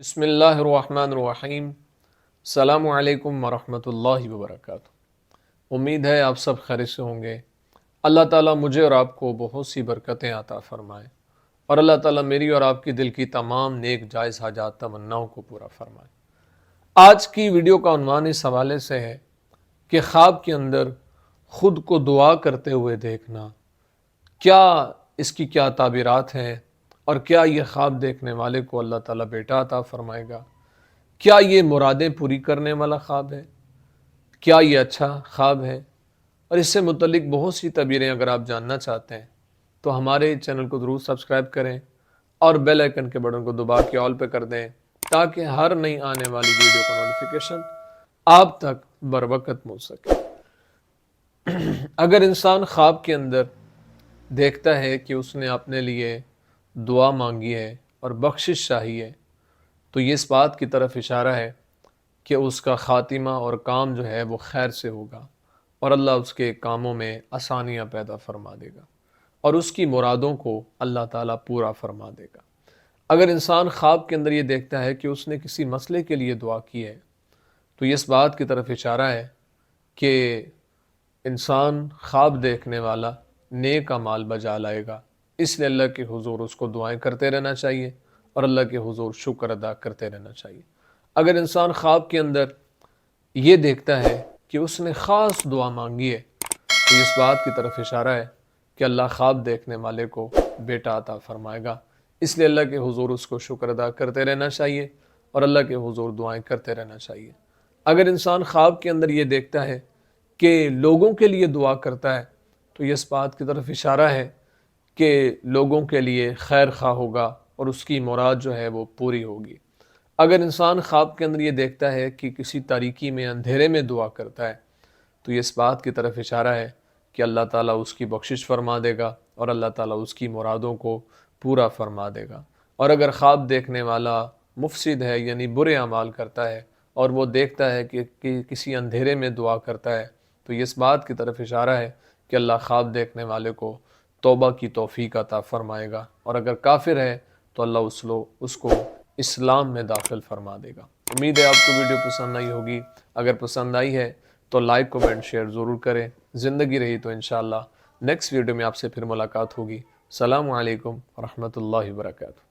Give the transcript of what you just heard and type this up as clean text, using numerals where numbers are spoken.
بسم اللہ الرحمن الرحیم۔ السلام علیکم ورحمۃ اللہ وبرکاتہ۔ امید ہے آپ سب خیر سے ہوں گے۔ اللہ تعالیٰ مجھے اور آپ کو بہت سی برکتیں عطا فرمائے، اور اللہ تعالیٰ میری اور آپ کی دل کی تمام نیک جائز حاجات تمناؤں کو پورا فرمائے۔ آج کی ویڈیو کا عنوان اس حوالے سے ہے کہ خواب کے اندر خود کو دعا کرتے ہوئے دیکھنا، کیا اس کی کیا تعبیرات ہیں، اور کیا یہ خواب دیکھنے والے کو اللہ تعالیٰ بیٹا عطا فرمائے گا؟ کیا یہ مرادیں پوری کرنے والا خواب ہے؟ کیا یہ اچھا خواب ہے؟ اور اس سے متعلق بہت سی تعبیریں اگر آپ جاننا چاہتے ہیں تو ہمارے چینل کو ضرور سبسکرائب کریں اور بیل آئیکن کے بٹن کو دبا کے آل پہ کر دیں، تاکہ ہر نئی آنے والی ویڈیو کا نوٹیفیکیشن آپ تک بروقت پہنچ سکے۔ اگر انسان خواب کے اندر دیکھتا ہے کہ اس نے اپنے لیے دعا مانگی ہے اور بخشش چاہی ہے، تو یہ اس بات کی طرف اشارہ ہے کہ اس کا خاتمہ اور کام جو ہے وہ خیر سے ہوگا، اور اللہ اس کے کاموں میں آسانیاں پیدا فرما دے گا، اور اس کی مرادوں کو اللہ تعالیٰ پورا فرما دے گا۔ اگر انسان خواب کے اندر یہ دیکھتا ہے کہ اس نے کسی مسئلے کے لیے دعا کی ہے، تو یہ اس بات کی طرف اشارہ ہے کہ انسان خواب دیکھنے والا نیک اعمال بجا لائے گا، اس لیے اللہ کے حضور اس کو دعائیں کرتے رہنا چاہیے اور اللہ کے حضور شکر ادا کرتے رہنا چاہیے۔ اگر انسان خواب کے اندر یہ دیکھتا ہے کہ اس نے خاص دعا مانگی ہے، تو اس بات کی طرف اشارہ ہے کہ اللہ خواب دیکھنے والے کو بیٹا عطا فرمائے گا، اس لیے اللہ کے حضور اس کو شکر ادا کرتے رہنا چاہیے اور اللہ کے حضور دعائیں کرتے رہنا چاہیے۔ اگر انسان خواب کے اندر یہ دیکھتا ہے کہ لوگوں کے لیے دعا کرتا ہے، تو یہ اس بات کی طرف اشارہ ہے کہ لوگوں کے لیے خیر خواہ ہوگا اور اس کی مراد جو ہے وہ پوری ہوگی۔ اگر انسان خواب کے اندر یہ دیکھتا ہے کہ کسی تاریکی میں اندھیرے میں دعا کرتا ہے، تو یہ اس بات کی طرف اشارہ ہے کہ اللہ تعالیٰ اس کی بخشش فرما دے گا اور اللہ تعالیٰ اس کی مرادوں کو پورا فرما دے گا۔ اور اگر خواب دیکھنے والا مفسد ہے، یعنی برے اعمال کرتا ہے، اور وہ دیکھتا ہے کہ کسی اندھیرے میں دعا کرتا ہے، تو یہ اس بات کی طرف اشارہ ہے کہ اللہ خواب دیکھنے والے کو توبہ کی توفیق عطا فرمائے گا، اور اگر کافر ہے تو اللہ اس کو اسلام میں داخل فرما دے گا۔ امید ہے آپ کو ویڈیو پسند آئی ہوگی۔ اگر پسند آئی ہے تو لائک، کومنٹ، شیئر ضرور کریں۔ زندگی رہی تو انشاءاللہ نیکسٹ ویڈیو میں آپ سے پھر ملاقات ہوگی۔ السلام علیکم ورحمۃ اللہ وبرکاتہ۔